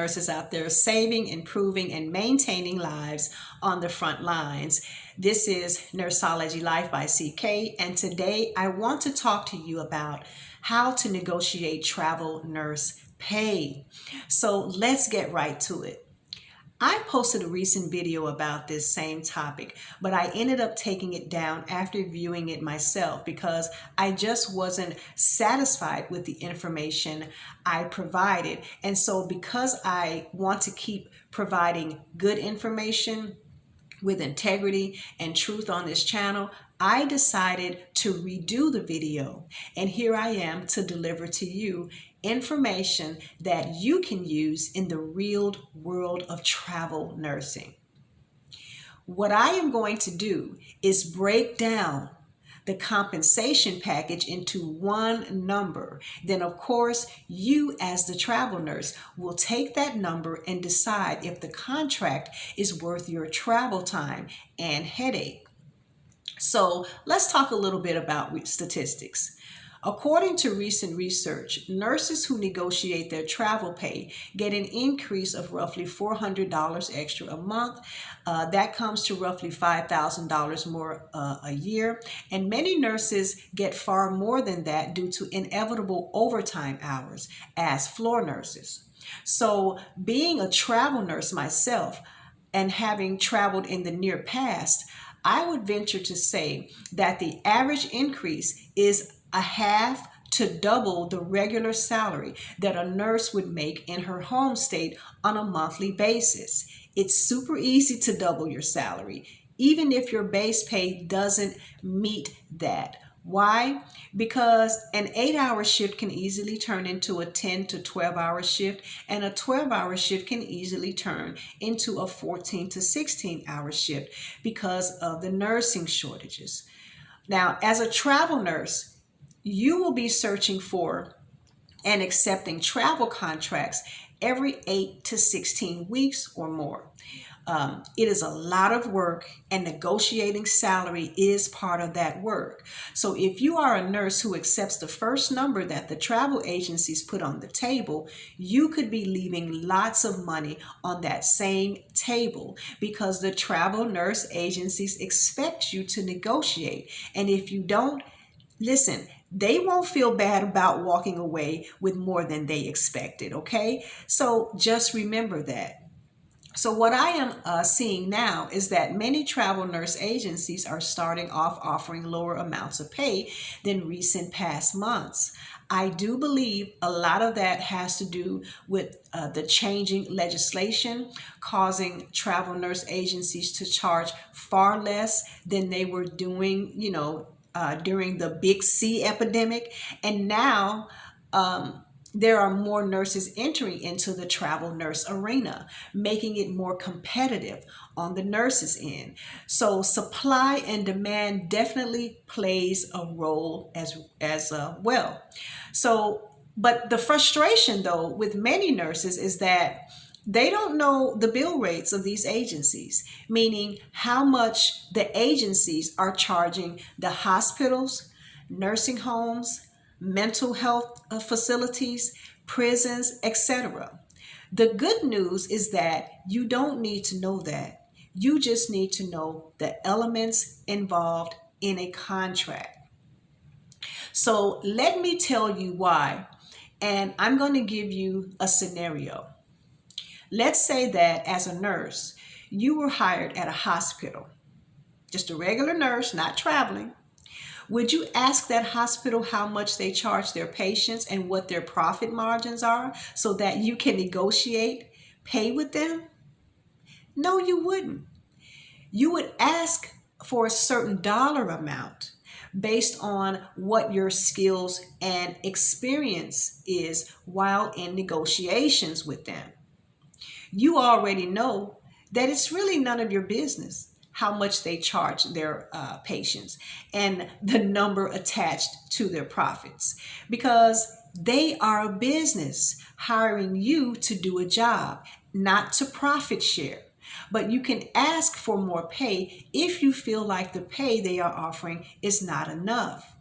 nurses out there saving, improving, and maintaining lives on the front lines. This is Nursology Life by CK, and today I want to talk to you about how to negotiate travel nurse pay. So let's get right to it. I posted a recent video about this same topic, but I ended up taking it down after viewing it myself because I just wasn't satisfied with the information I provided. And so because I want to keep providing good information with integrity and truth on this channel, I decided to redo the video. And here I am to deliver to you information that you can use in the real world of travel nursing. What I am going to do is break down the compensation package into one number. Then of course, you as the travel nurse will take that number and decide if the contract is worth your travel time and headache. So let's talk a little bit about statistics. According to recent research, nurses who negotiate their travel pay get an increase of roughly $400 extra a month. That comes to roughly $5,000 more a year. And many nurses get far more than that due to inevitable overtime hours as floor nurses. So being a travel nurse myself and having traveled in the near past, I would venture to say that the average increase is a half to double the regular salary that a nurse would make in her home state on a monthly basis. It's super easy to double your salary, even if your base pay doesn't meet that. Why? Because an 8-hour shift can easily turn into a 10 to 12-hour shift, and a 12-hour shift can easily turn into a 14 to 16-hour shift because of the nursing shortages. Now, as a travel nurse, you will be searching for and accepting travel contracts every 8 to 16 weeks or more. It is a lot of work, and negotiating salary is part of that work. So if you are a nurse who accepts the first number that the travel agencies put on the table, you could be leaving lots of money on that same table because the travel nurse agencies expect you to negotiate. And if you don't, listen, they won't feel bad about walking away with more than they expected, okay? So just remember that. So what I am seeing now is that many travel nurse agencies are starting off offering lower amounts of pay than recent past months. I do believe a lot of that has to do with the changing legislation, causing travel nurse agencies to charge far less than they were doing, during the Big C epidemic. And now, there are more nurses entering into the travel nurse arena, making it more competitive on the nurses' end. So supply and demand definitely plays a role as well. So, but the frustration though with many nurses is that they don't know the bill rates of these agencies, meaning how much the agencies are charging the hospitals, nursing homes, mental health facilities, prisons, etc. The good news is that you don't need to know that. You just need to know the elements involved in a contract. So let me tell you why, and I'm going to give you a scenario. Let's say that as a nurse, you were hired at a hospital, just a regular nurse, not traveling. Would you ask that hospital how much they charge their patients and what their profit margins are so that you can negotiate pay with them? No, you wouldn't. You would ask for a certain dollar amount based on what your skills and experience is while in negotiations with them. You already know that it's really none of your business how much they charge their patients and the number attached to their profits, because they are a business hiring you to do a job, not to profit share. But you can ask for more pay if you feel like the pay they are offering is not enough.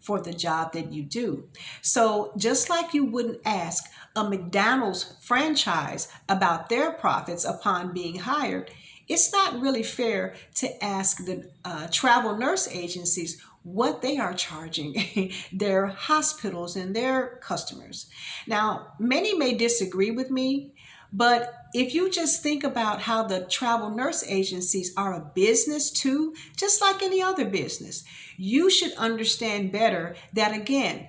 for the job that you do. So just like you wouldn't ask a McDonald's franchise about their profits upon being hired, it's not really fair to ask the travel nurse agencies what they are charging their hospitals and their customers. Now, many may disagree with me, but if you just think about how the travel nurse agencies are a business too, just like any other business, you should understand better that, again,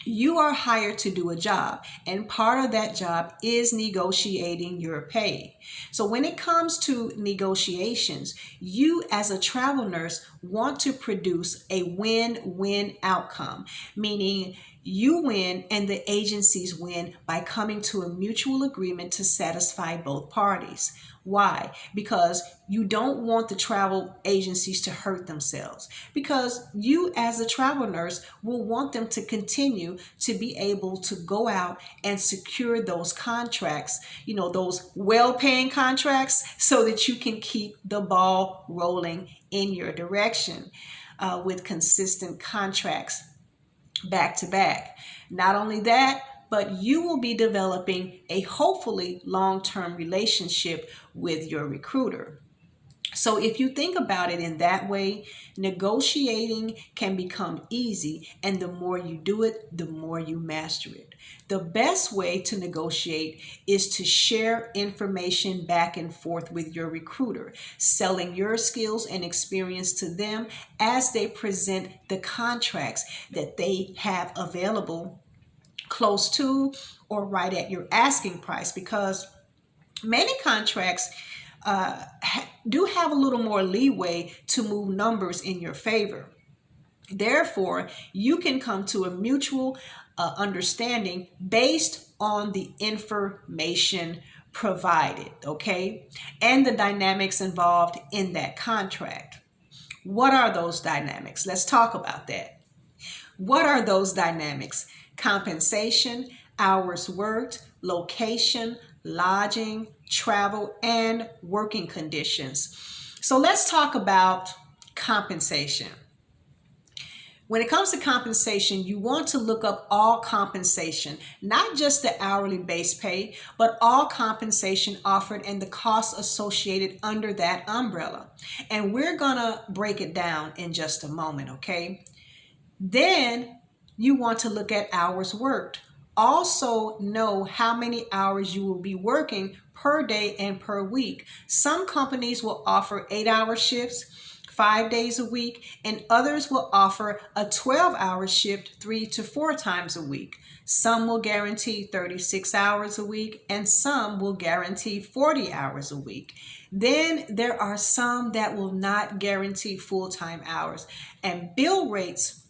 you are hired to do a job, and part of that job is negotiating your pay. So when it comes to negotiations, you as a travel nurse want to produce a win-win outcome, meaning you win and the agencies win by coming to a mutual agreement to satisfy both parties. Why? Because you don't want the travel agencies to hurt themselves. Because you as a travel nurse will want them to continue to be able to go out and secure those contracts, those well-paying contracts, so that you can keep the ball rolling in your direction with consistent contracts back to back. Not only that, but you will be developing a hopefully long-term relationship with your recruiter. So if you think about it in that way, negotiating can become easy, and the more you do it, the more you master it. The best way to negotiate is to share information back and forth with your recruiter, selling your skills and experience to them as they present the contracts that they have available close to or right at your asking price, because many contracts do have a little more leeway to move numbers in your favor. Therefore, you can come to a mutual understanding based on the information provided, okay, and the dynamics involved in that contract. What are those dynamics? Let's talk about that. What are those dynamics? Compensation, hours worked, location, lodging, travel, and working conditions. So let's talk about compensation. When it comes to compensation, you want to look up all compensation, not just the hourly base pay, but all compensation offered and the costs associated under that umbrella. And we're gonna break it down in just a moment, okay? Then you want to look at hours worked. Also know how many hours you will be working per day and per week. Some companies will offer 8-hour shifts, 5 days a week, and others will offer a 12-hour shift 3 to 4 times a week. Some will guarantee 36 hours a week, and some will guarantee 40 hours a week. Then there are some that will not guarantee full-time hours, and bill rates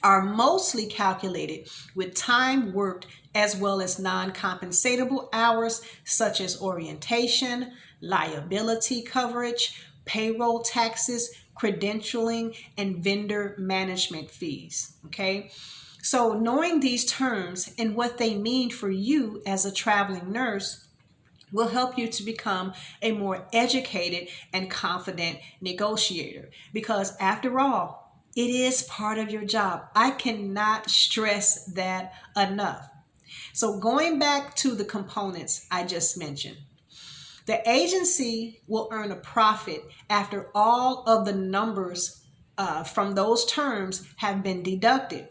are mostly calculated with time worked as well as non-compensatable hours such as orientation, liability coverage, payroll taxes, credentialing, and vendor management fees, okay? So knowing these terms and what they mean for you as a traveling nurse will help you to become a more educated and confident negotiator, because after all, it is part of your job. I cannot stress that enough. So going back to the components I just mentioned, the agency will earn a profit after all of the numbers from those terms have been deducted.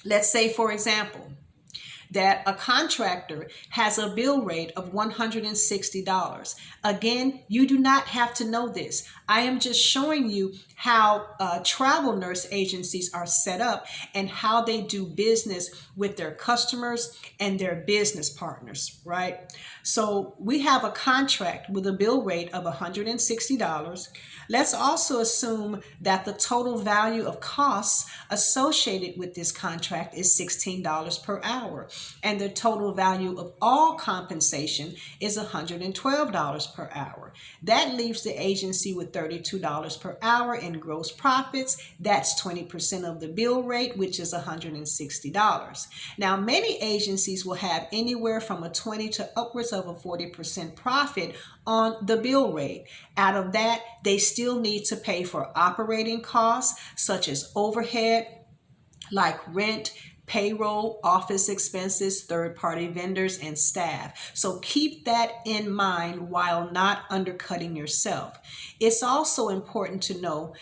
Let's say, for example, that a contractor has a bill rate of $160. Again, you do not have to know this. I am just showing you how travel nurse agencies are set up and how they do business with their customers and their business partners, right? So we have a contract with a bill rate of $160. Let's also assume that the total value of costs associated with this contract is $16 per hour, and the total value of all compensation is $112 per hour. That leaves the agency with $32 per hour in gross profits. That's 20% of the bill rate, which is $160. Now, many agencies will have anywhere from a 20 to upwards of a 40% profit on the bill rate. Out of that, they still need to pay for operating costs such as overhead, like rent, payroll, office expenses, third-party vendors, and staff. So keep that in mind while not undercutting yourself. It's also important to know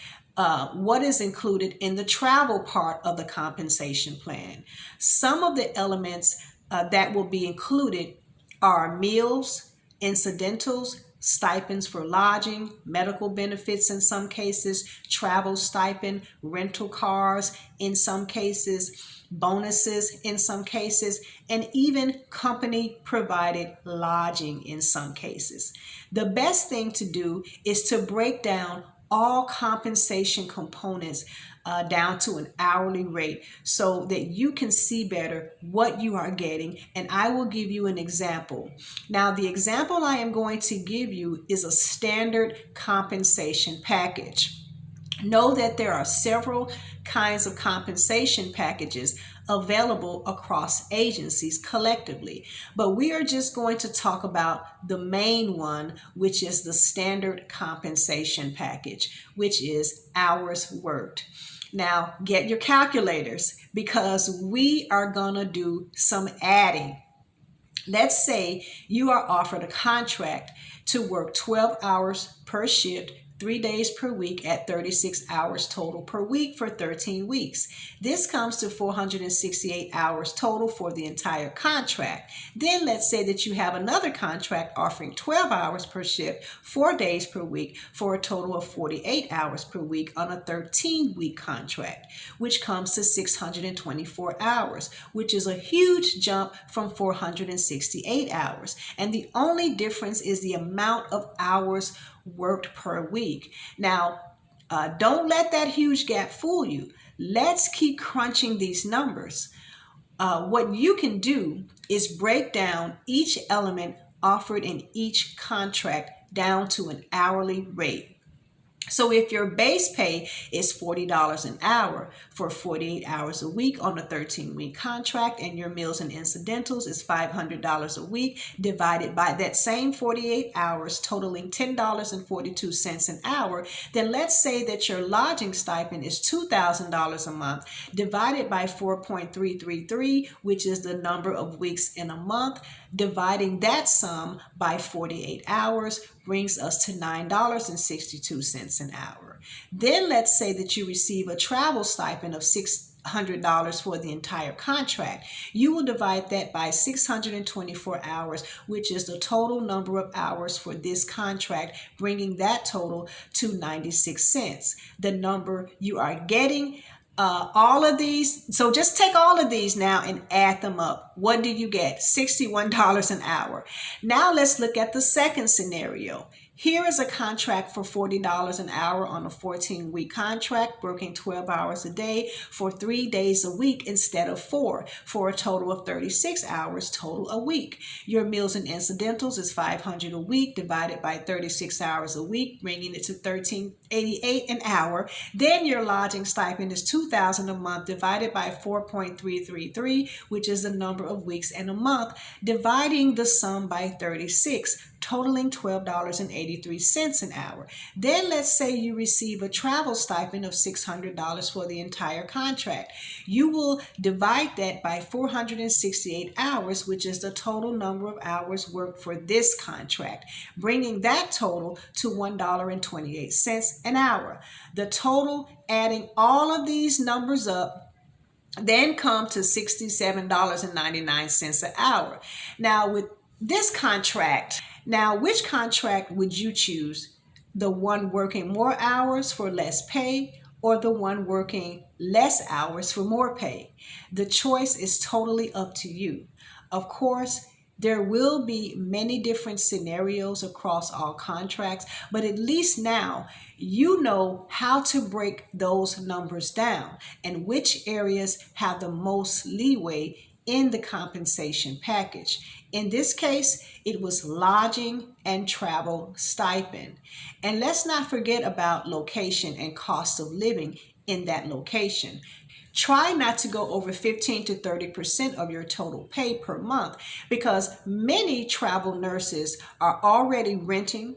what is included in the travel part of the compensation plan. Some of the elements that will be included are meals, incidentals, stipends for lodging, medical benefits in some cases, travel stipend, rental cars in some cases, bonuses in some cases, and even company provided lodging in some cases. The best thing to do is to break down all compensation components down to an hourly rate so that you can see better what you are getting. And I will give you an example. Now, the example I am going to give you is a standard compensation package. Know that there are several kinds of compensation packages available across agencies collectively, but we are just going to talk about the main one, which is the standard compensation package, which is hours worked. Now, get your calculators because we are going to do some adding. Let's say you are offered a contract to work 12 hours per shift, 3 days per week at 36 hours total per week for 13 weeks. This comes to 468 hours total for the entire contract. Then let's say that you have another contract offering 12 hours per shift, 4 days per week for a total of 48 hours per week on a 13-week contract, which comes to 624 hours, which is a huge jump from 468 hours. And the only difference is the amount of hours worked per week. Now, don't let that huge gap fool you. Let's keep crunching these numbers. What you can do is break down each element offered in each contract down to an hourly rate. So if your base pay is $40 an hour for 48 hours a week on a 13-week contract, and your meals and incidentals is $500 a week divided by that same 48 hours totaling $10.42 an hour, then let's say that your lodging stipend is $2,000 a month divided by 4.333, which is the number of weeks in a month. Dividing that sum by 48 hours brings us to $9.62 an hour. Then let's say that you receive a travel stipend of $600 for the entire contract. You will divide that by 624 hours, which is the total number of hours for this contract, bringing that total to 96 cents. The number you are getting all of these, so just take all of these now and add them up. What do you get? $61 an hour. Now let's look at the second scenario. Here is a contract for $40 an hour on a 14-week contract, working 12 hours a day for 3 days a week instead of 4, for a total of 36 hours total a week. Your meals and incidentals is $500 a week divided by 36 hours a week, bringing it to $13.88 an hour. Then your lodging stipend is $2,000 a month divided by 4.333, which is the number of weeks in a month, dividing the sum by 36, totaling $12.83 an hour. Then let's say you receive a travel stipend of $600 for the entire contract. You will divide that by 468 hours, which is the total number of hours worked for this contract, bringing that total to $1.28 an hour. The total, adding all of these numbers up, then come to $67.99 an hour. Now with this contract, which contract would you choose? The one working more hours for less pay, or the one working less hours for more pay? The choice is totally up to you. Of course, there will be many different scenarios across all contracts, but at least now you know how to break those numbers down and which areas have the most leeway in the compensation package. In this case, it was lodging and travel stipend. And let's not forget about location and cost of living in that location. Try not to go over 15 to 30% of your total pay per month, because many travel nurses are already renting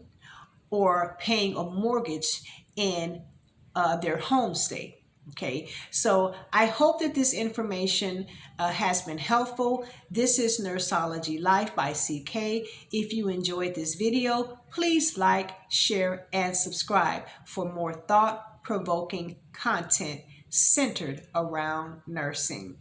or paying a mortgage in their home state. Okay, so I hope that this information has been helpful. This is Nursology Life by CK. If you enjoyed this video, please like, share, and subscribe for more thought-provoking content centered around nursing.